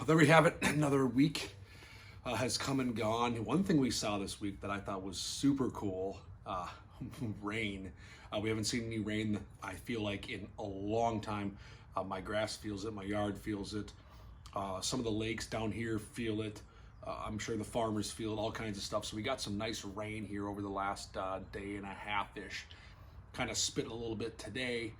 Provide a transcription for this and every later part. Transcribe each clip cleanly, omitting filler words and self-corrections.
There we have it. Another week has come and gone. One thing we saw this week that I thought was super cool, rain. We haven't seen any rain, I feel like, in a long time. My grass feels it, my yard feels it. Some of the lakes down here feel it. I'm sure the farmers feel it, all kinds of stuff. So we got some nice rain here over the last day and a half-ish. Kind of spit a little bit today,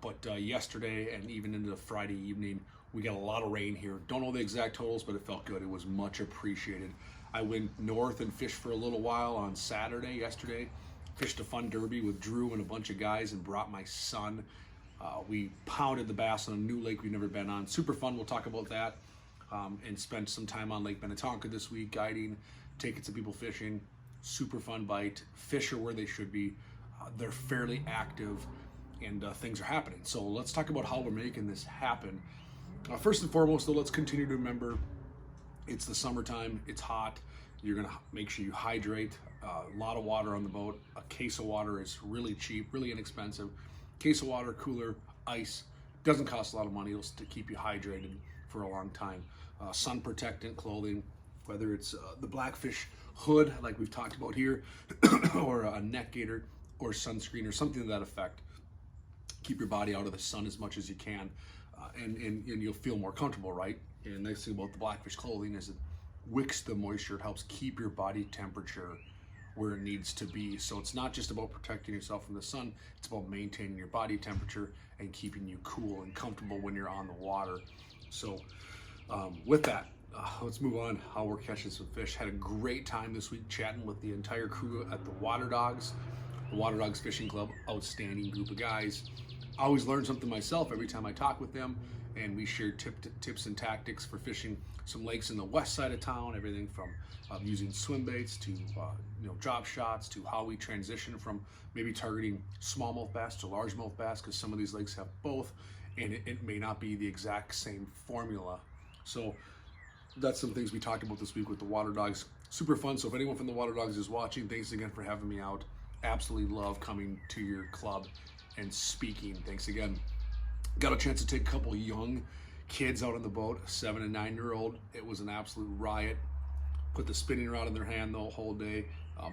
but yesterday and even into Friday evening, we got a lot of rain here. Don't know the exact totals, but it felt good. It was much appreciated. I went north and fished for a little while on Saturday, yesterday. Fished a fun derby with Drew and a bunch of guys and brought my son. We pounded the bass on a new lake we've never been on. Super fun, we'll talk about that. And spent some time on Lake Minnetonka this week, guiding, taking some people fishing. Super fun bite. Fish are where they should be. They're fairly active and things are happening. So let's talk about how we're making this happen. First and foremost, though, let's continue to remember it's the summertime, it's hot. You're gonna make sure you hydrate. A lot of water on the boat. A case of water is really cheap, really inexpensive. Case of water, cooler, ice, doesn't cost a lot of money. It'll to keep you hydrated for a long time. Sun protectant clothing, whether it's the Blackfish hood like we've talked about here, or a neck gaiter, or sunscreen, or something to that effect. Keep your body out of the sun as much as you can, and you'll feel more comfortable, right? And the nice thing about the Blackfish clothing is it wicks the moisture. It helps keep your body temperature where it needs to be. So it's not just about protecting yourself from the sun, it's about maintaining your body temperature and keeping you cool and comfortable when you're on the water. So with that, let's move on how we're catching some fish. Had a great time this week chatting with the entire crew at the Water Dogs. The Water Dogs Fishing Club, outstanding group of guys. I always learn something myself every time I talk with them, and we share tips and tactics for fishing some lakes in the west side of town, everything from using swim baits to drop shots, to how we transition from maybe targeting smallmouth bass to largemouth bass, because some of these lakes have both, and it may not be the exact same formula. So that's some things we talked about this week with the Water Dogs. Super fun. So if anyone from the Water Dogs is watching, thanks again for having me out. Absolutely love coming to your club and speaking. Thanks again. Got a chance to take a couple young kids out on the boat, a 7 and 9-year-old. It was an absolute riot. Put the spinning rod in their hand the whole day.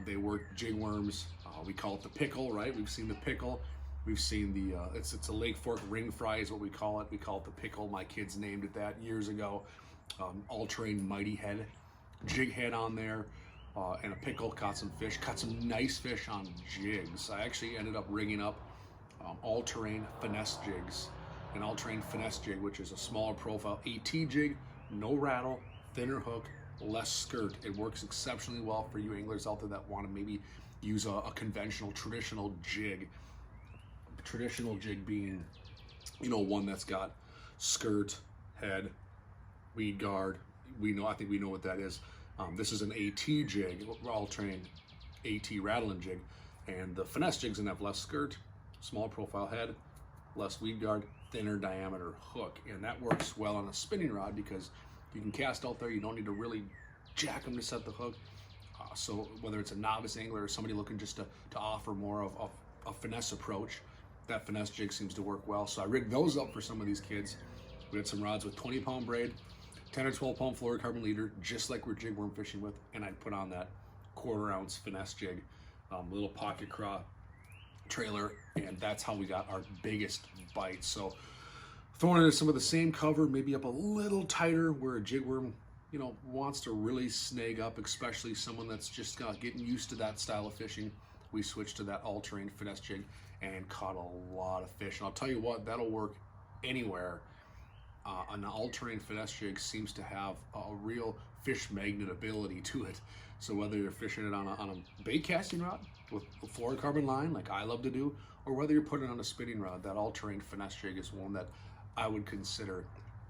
They worked jig worms. We call it the pickle, right? We've seen the pickle. We've seen the, it's a Lake Fork ring fry is what we call it. We call it the pickle. My kids named it that years ago. All-terrain mighty head, jig head on there, and a pickle. Caught some fish, caught some nice fish on jigs. I actually ended up rigging up all-terrain finesse jigs. An all-terrain finesse jig, which is a smaller profile AT jig, no rattle, thinner hook, less skirt. It works exceptionally well for you anglers out there that want to maybe use a conventional, traditional jig. Traditional jig being, one that's got skirt, head, weed guard. I think we know what that is. This is an AT jig, all-terrain AT rattling jig, and the finesse jig's gonna have less skirt, small profile head, less weed guard, thinner diameter hook, and that works well on a spinning rod because you can cast out there. You don't need to really jack them to set the hook. So whether it's a novice angler or somebody looking just to offer more of a finesse approach, that finesse jig seems to work well. So I rigged those up for some of these kids. We had some rods with 20-pound braid, 10 or 12-pound fluorocarbon leader, just like we're jig worm fishing with, and I put on that 1/4 ounce finesse jig, little pocket craw trailer, and that's how we got our biggest bites. So throwing into some of the same cover, maybe up a little tighter where a jig worm, wants to really snag up, especially someone that's just getting used to that style of fishing. We switched to that all-terrain finesse jig and caught a lot of fish. And I'll tell you what, that'll work anywhere. An all-terrain finesse jig seems to have a real fish magnet ability to it. So whether you're fishing it on a bait casting rod with a fluorocarbon line like I love to do, or whether you're putting it on a spinning rod, that all-terrain finesse jig is one that I would consider.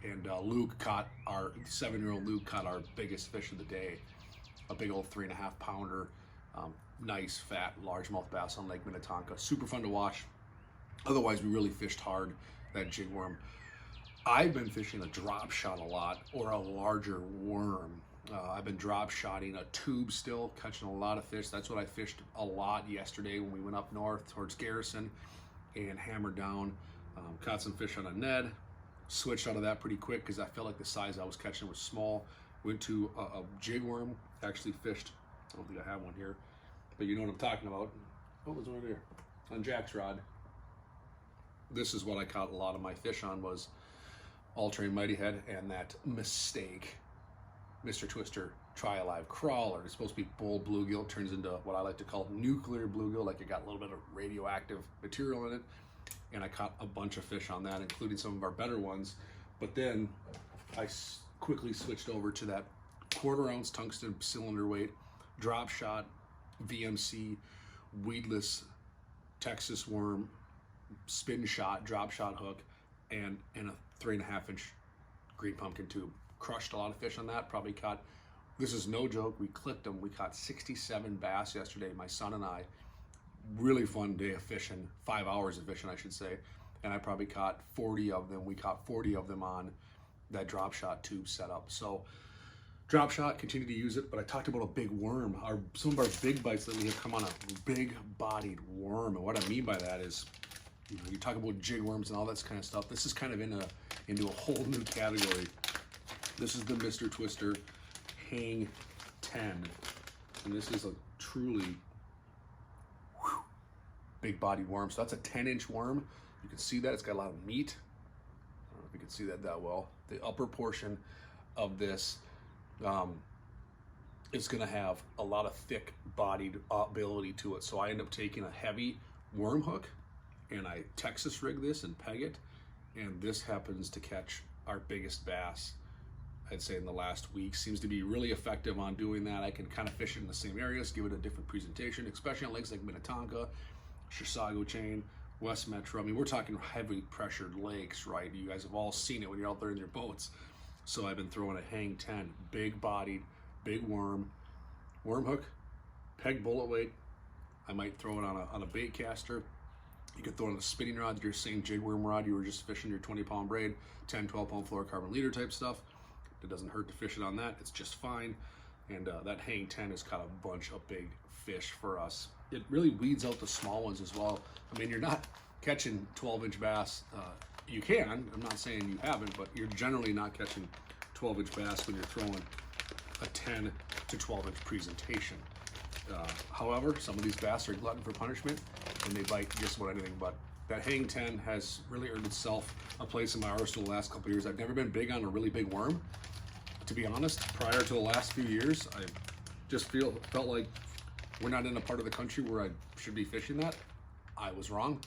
And Luke caught, our 7-year-old Luke caught our biggest fish of the day, a big old 3.5 pounder, nice fat largemouth bass on Lake Minnetonka. Super fun to watch. Otherwise, we really fished hard that jig worm. I've been fishing a drop shot a lot, or a larger worm. I've been drop shotting a tube still, catching a lot of fish. That's what I fished a lot yesterday when we went up north towards Garrison and hammered down. Caught some fish on a Ned, switched out of that pretty quick because I felt like the size I was catching was small. Went to a jig worm, actually fished, I don't think I have one here, but you know what I'm talking about. Oh, there's one right here, on Jack's rod. This is what I caught a lot of my fish on, was all-terrain mighty head and that mistake Mr. Twister Tri-Alive crawler. It's supposed to be bull bluegill, turns into what I like to call nuclear bluegill, like it got a little bit of radioactive material in it. And I caught a bunch of fish on that, including some of our better ones. But then I quickly switched over to that 1/4 ounce tungsten cylinder weight, drop shot, VMC, weedless Texas worm, spin shot, drop shot hook, and a 3.5 inch green pumpkin tube. Crushed a lot of fish on that. Probably caught, this is no joke, we clipped them. We caught 67 bass yesterday, my son and I. Really fun day of fishing, 5 hours of fishing, I should say. And I probably caught 40 of them. We caught 40 of them on that drop shot tube setup. So drop shot, continue to use it. But I talked about a big worm. Some of our big bites that we have come on a big bodied worm. And what I mean by that is, you know, you talk about jig worms and all that kind of stuff. This is kind of into a whole new category. This is the Mr. Twister Hang 10. And this is a truly big body worm. So that's a 10-inch worm. You can see that it's got a lot of meat. I don't know if you can see that well. The upper portion of this is going to have a lot of thick bodied ability to it. So I end up taking a heavy worm hook and I Texas rig this and peg it. And this happens to catch our biggest bass, I'd say, in the last week. Seems to be really effective on doing that. I can kind of fish it in the same areas, give it a different presentation, especially on lakes like Minnetonka, Chisago Chain, West Metro. I mean, we're talking heavily pressured lakes, right? You guys have all seen it when you're out there in your boats. So I've been throwing a Hang 10, big bodied, big worm hook, peg bullet weight. I might throw it on a bait caster. You could throw it on a spinning rod, your same jig worm rod you were just fishing your 20-pound braid, 10, 12-pound fluorocarbon leader type stuff. It doesn't hurt to fish it on that. It's just fine. And that Hang 10 has caught a bunch of big fish for us. It really weeds out the small ones as well. I mean, you're not catching 12-inch bass. You can, I'm not saying you haven't, but you're generally not catching 12-inch bass when you're throwing a 10 to 12-inch presentation. However, some of these bass are glutton for punishment and they bite just about anything. But that Hang 10 has really earned itself a place in my arsenal the last couple of years. I've never been big on a really big worm. To be honest, prior to the last few years, I just felt like we're not in a part of the country where I should be fishing that. I was wrong.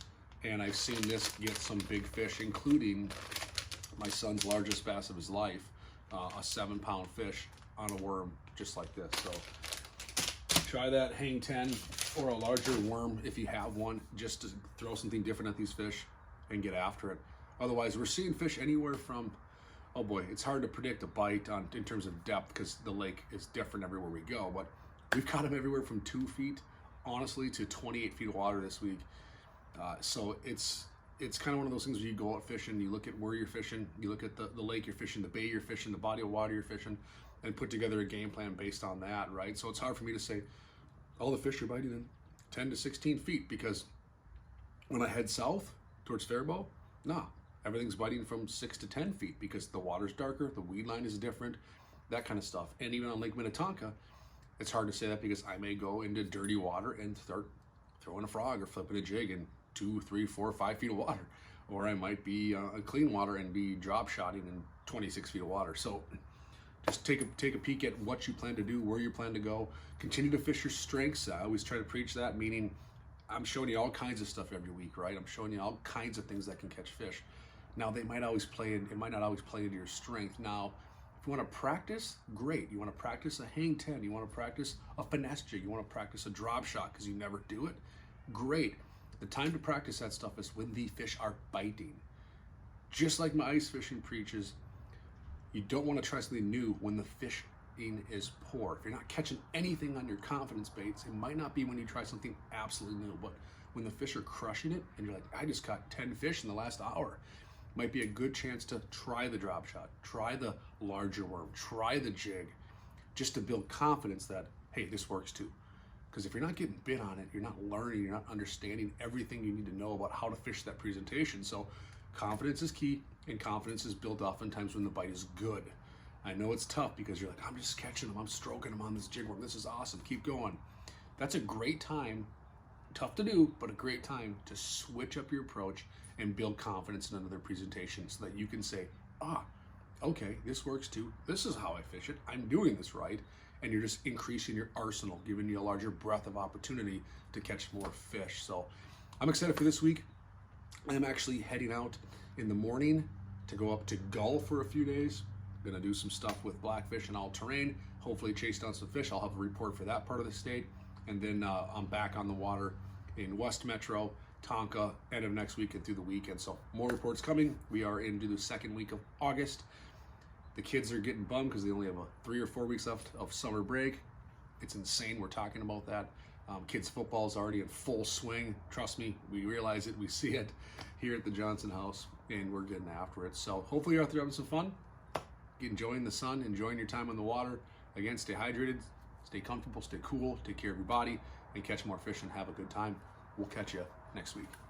And I've seen this get some big fish, including my son's largest bass of his life, a 7-pound fish on a worm just like this. So try that Hang 10 or a larger worm if you have one, just to throw something different at these fish and get after it. Otherwise, we're seeing fish anywhere from, oh boy, it's hard to predict a bite in terms of depth because the lake is different everywhere we go, but we've caught them everywhere from 2 feet, honestly, to 28 feet of water this week. So it's kind of one of those things where you go out fishing, you look at where you're fishing, you look at the lake you're fishing, the bay you're fishing, the body of water you're fishing, and put together a game plan based on that, right? So it's hard for me to say all the fish are biting in 10 to 16 feet because when I head south towards Faribault, nah, everything's biting from 6 to 10 feet because the water's darker, the weed line is different, that kind of stuff. And even on Lake Minnetonka, it's hard to say that because I may go into dirty water and start throwing a frog or flipping a jig in 2, 3, 4, 5 feet of water. Or I might be clean water and be drop shotting in 26 feet of water. So just take a peek at what you plan to do, where you plan to go. Continue to fish your strengths. I always try to preach that, meaning I'm showing you all kinds of stuff every week, right? I'm showing you all kinds of things that can catch fish. Now, it might not always play into your strength. Now, if you want to practice, great. You want to practice a Hang 10, you want to practice a finesse jig, you want to practice a drop shot because you never do it, great. The time to practice that stuff is when the fish are biting. Just like my ice fishing preaches, you don't want to try something new when the fishing is poor. If you're not catching anything on your confidence baits, it might not be when you try something absolutely new, but when the fish are crushing it and you're like, I just caught 10 fish in the last hour, might be a good chance to try the drop shot, try the larger worm, try the jig, just to build confidence that, hey, this works too. Because if you're not getting bit on it, you're not learning, you're not understanding everything you need to know about how to fish that presentation. So Confidence is key, and confidence is built oftentimes when the bite is good. I know it's tough because you're like, I'm just catching them, I'm stroking them on this jig worm, this is awesome, keep going. That's a great time, tough to do, but a great time to switch up your approach and build confidence in another presentation so that you can say, okay, this works too. This is how I fish it. I'm doing this right. And you're just increasing your arsenal, giving you a larger breadth of opportunity to catch more fish. So I'm excited for this week. I'm actually heading out in the morning to go up to Gull for a few days. I'm gonna do some stuff with Blackfish and all terrain, hopefully chase down some fish. I'll have a report for that part of the state. And then I'm back on the water in West Metro, Tonka, end of next week and through the weekend. So more reports coming. We are into the second week of August. The kids are getting bummed because they only have 3 or 4 weeks left of summer break. It's insane we're talking about that. Kids football is already in full swing. Trust me, we realize it, we see it here at the Johnson house, and we're getting after it. So hopefully you're out there having some fun, enjoying the sun, enjoying your time on the water. Again, stay hydrated, stay comfortable, stay cool, take care of your body, and catch more fish and have a good time. We'll catch you next week.